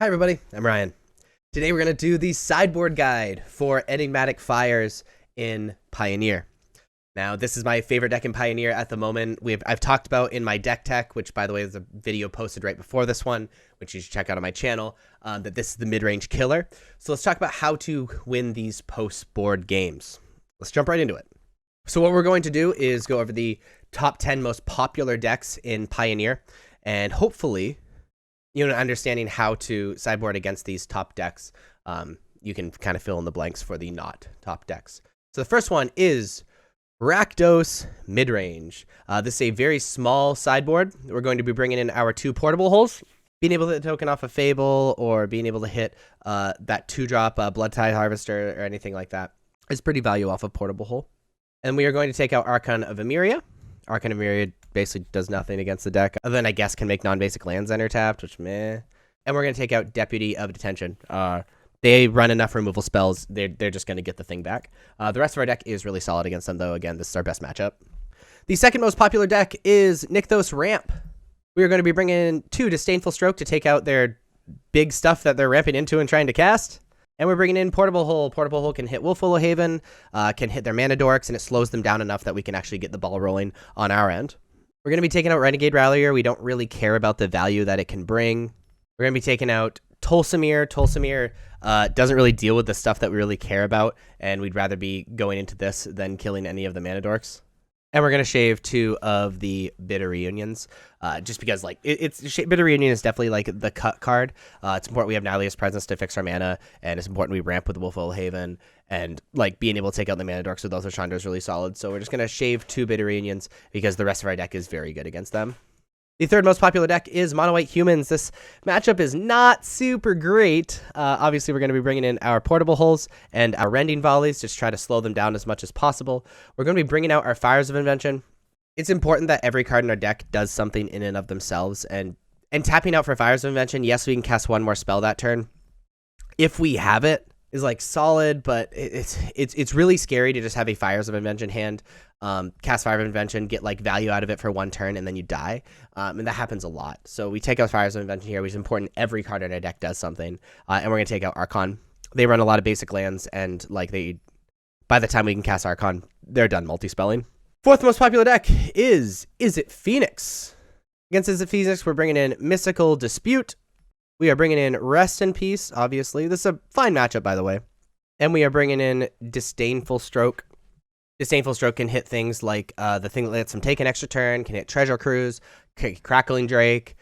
Hi everybody, I'm Ryan. Today we're going to do the sideboard guide for Enigmatic Fires in Pioneer. Now this is my favorite deck in Pioneer at the moment. I've talked about in my deck tech, which by the way is a video posted right before this one, which you should check out on my channel, that this is the mid-range killer. So let's talk about how to win these post-board games. Let's jump right into it. So what we're going to do is go over the top 10 most popular decks in Pioneer, and hopefully understanding how to sideboard against these top decks, you can kind of fill in the blanks for the not top decks. So the first one is Rakdos midrange. This is a very small sideboard. We're going to be bringing in our 2 portable holes. Being able to token off a Fable or being able to hit that 2-drop Blood Tide Harvester or anything like that is pretty value off a portable hole. And we are going to take out Archon of Emeria. Archon of Emeria basically does nothing against the deck, other than I guess can make non-basic lands enter tapped, which meh. And we're going to take out Deputy of Detention. They run enough removal spells, they're just going to get the thing back. The rest of our deck is really solid against them, though. Again, this is our best matchup. The second most popular deck is Nykthos Ramp. We are going to be bringing in 2 Disdainful Stroke to take out their big stuff that they're ramping into and trying to cast. And we're bringing in Portable Hole. Portable Hole can hit Wolfwillow Haven, can hit their Mana Dorks, and it slows them down enough that we can actually get the ball rolling on our end. We're going to be taking out Renegade Rallier. We don't really care about the value that it can bring. We're going to be taking out Tolsimir. Tolsimir doesn't really deal with the stuff that we really care about, and we'd rather be going into this than killing any of the Mana Dorks. And we're going to shave 2 of the Bitter Reunions, just because Bitter Reunion is definitely like the cut card. It's important we have Nylea's Presence to fix our mana, and it's important we ramp with Wolfwillow Haven, and like being able to take out the Mana Dorks with Oath of Chandra is really solid. So we're just going to shave 2 Bitter Reunions because the rest of our deck is very good against them. The third most popular deck is Mono White Humans. This matchup is not super great. Obviously, we're going to be bringing in our Portable Holes and our Rending Volleys, just try to slow them down as much as possible. We're going to be bringing out our Fires of Invention. It's important that every card in our deck does something in and of themselves, and tapping out for Fires of Invention, yes, we can cast 1 more spell that turn. If we have it, is like solid, but it's really scary to just have a Fires of Invention hand, cast Fire of Invention, get like value out of it for 1 turn, and then you die, and that happens a lot. So we take out Fires of Invention here, which is important. Every card in our deck does something, and we're gonna take out Archon. They run a lot of basic lands, and like by the time we can cast Archon, they're done multi-spelling. Fourth most popular deck is It Phoenix? Against Is It Phoenix, we're bringing in Mystical Dispute. We are bringing in Rest in Peace, obviously. This is a fine matchup, by the way. And we are bringing in Disdainful Stroke. Disdainful Stroke can hit things like the thing that lets them take an extra turn, can hit Treasure Cruise, Crackling Drake,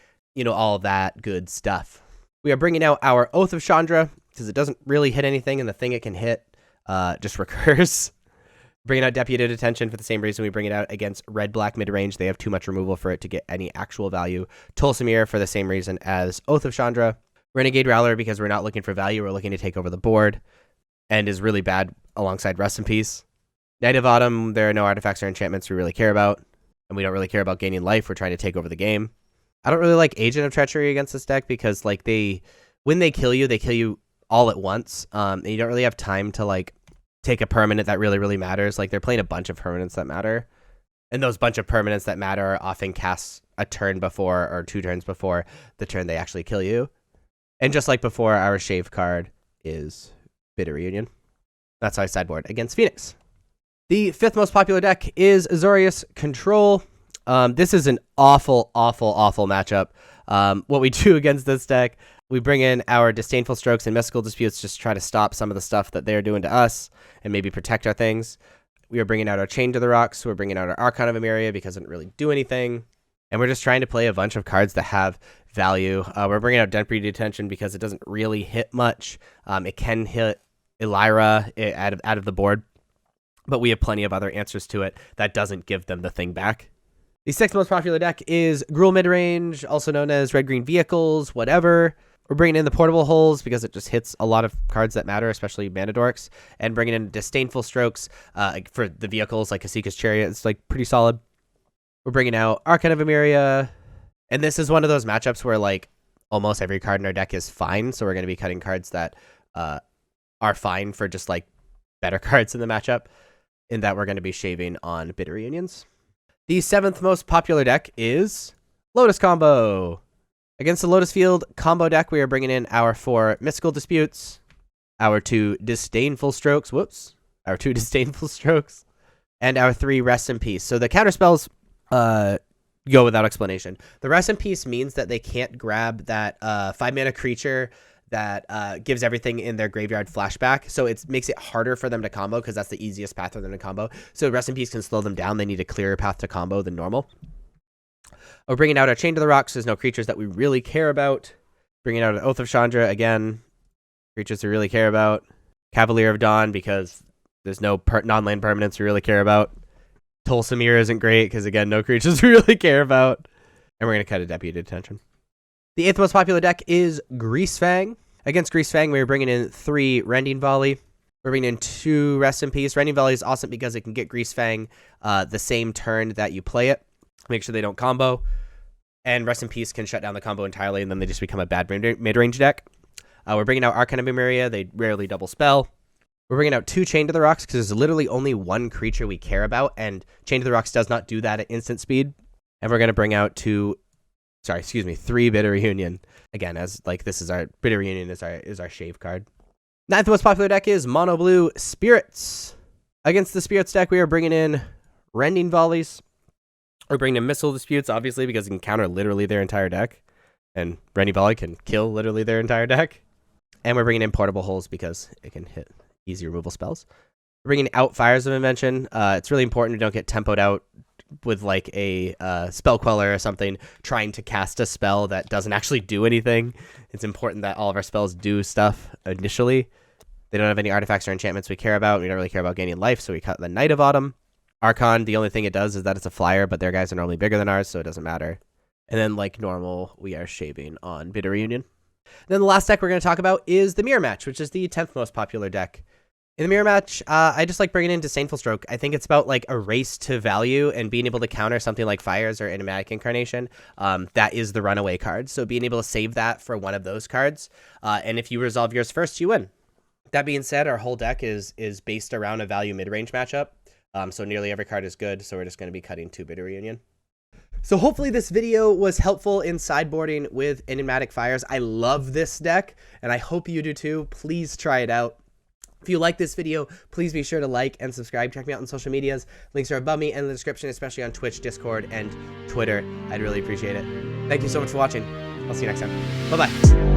all of that good stuff. We are bringing out our Oath of Chandra, because it doesn't really hit anything, and the thing it can hit just recurs. Bringing out Deputy of Detention for the same reason we bring it out against red-black mid-range. They have too much removal for it to get any actual value. Tolsimir for the same reason as Oath of Chandra. Renegade Rallier because we're not looking for value, we're looking to take over the board, and is really bad alongside Rest in Peace. Night of Autumn, there are no artifacts or enchantments we really care about, and we don't really care about gaining life, we're trying to take over the game. I don't really like Agent of Treachery against this deck because when they kill you all at once, and you don't really have time to take a permanent that really matters. Like, they're playing a bunch of permanents that matter, and those bunch of permanents that matter are often cast a turn before or 2 turns before the turn they actually kill you. And just like before, our shave card is Bitter Reunion. That's how I sideboard against Phoenix. The 5th most popular deck is Azorius Control. This is an awful matchup. What we do against this deck, we bring in our Disdainful Strokes and Mystical Disputes, just try to stop some of the stuff that they're doing to us and maybe protect our things. We are bringing out our Chain to the Rocks. We're bringing out our Archon of Emeria because it doesn't really do anything. And we're just trying to play a bunch of cards that have value. We're bringing out Deputy Detention because it doesn't really hit much. It can hit Elira out of the board, but we have plenty of other answers to it that doesn't give them the thing back. The 6th most popular deck is Gruul Midrange, also known as Red-Green Vehicles, whatever. We're bringing in the Portable Holes because it just hits a lot of cards that matter, especially Mana Dorks, and bringing in Disdainful Strokes for the vehicles like Kasika's Chariot. It's pretty solid. We're bringing out Archon of Emeria, and this is one of those matchups where almost every card in our deck is fine, so we're going to be cutting cards that are fine for just better cards in the matchup, in that we're going to be shaving on Bitter Reunions. The 7th most popular deck is Lotus Combo. Against the Lotus Field combo deck, we are bringing in our 4 Mystical Disputes, our 2 Disdainful Strokes, and our 3 Rest in Peace. So the counter spells go without explanation. The Rest in Peace means that they can't grab that 5-mana creature that gives everything in their graveyard flashback. So it makes it harder for them to combo because that's the easiest path for them to combo. So Rest in Peace can slow them down. They need a clearer path to combo than normal. We're bringing out our Chain to the Rocks. There's no creatures that we really care about. Bringing out an Oath of Chandra again. Creatures we really care about. Cavalier of Dawn because there's no non-land permanents we really care about. Tolsimir isn't great because, again, no creatures we really care about. And we're going to cut a Deputy Detention. The 8th most popular deck is Greasefang. Against Greasefang, we're bringing in 3 Rending Volley. We're bringing in 2 Rest in Peace. Rending Volley is awesome because it can get Greasefang the same turn that you play it. Make sure they don't combo. And Rest in Peace can shut down the combo entirely, and then they just become a bad mid-range deck. We're bringing out Arcana of Emeria. They rarely double spell. We're bringing out 2 Chain to the Rocks because there's literally only 1 creature we care about, and Chain to the Rocks does not do that at instant speed. And we're going to bring out 3 Bitter Reunion. Again, as like this is our Bitter Reunion is our shave card. 9th most popular deck is Mono Blue Spirits. Against the Spirits deck, we are bringing in Rending Volleys. We're bringing in Missile Disputes, obviously, because it can counter literally their entire deck. And Rending Volley can kill literally their entire deck. And we're bringing in Portable Holes because it can hit easy removal spells. We're bringing out Fires of Invention. It's really important we don't get tempoed out with like a Spell Queller or something trying to cast a spell that doesn't actually do anything. It's important that all of our spells do stuff initially. They don't have any artifacts or enchantments we care about. We don't really care about gaining life, so we cut the Night of Autumn. Archon, the only thing it does is that it's a flyer, but their guys are normally bigger than ours, so it doesn't matter. And then, like normal, we are shaving on Bitter Reunion. Then the last deck we're going to talk about is the Mirror Match, which is the 10th most popular deck. In the Mirror Match, I just like bringing in Disdainful Stroke. I think it's about like a race to value and being able to counter something like Fires or Enigmatic Incarnation. That is the runaway card, so being able to save that for one of those cards. And if you resolve yours first, you win. That being said, our whole deck is based around a value mid-range matchup. So nearly every card is good, so we're just going to be cutting 2 Bitter Reunion. So hopefully this video was helpful in sideboarding with Enigmatic Fires. I love this deck, and I hope you do too. Please try it out. If you like this video, please be sure to like and subscribe. Check me out on social medias. Links are above me and in the description, especially on Twitch, Discord, and Twitter. I'd really appreciate it. Thank you so much for watching. I'll see you next time. Bye-bye.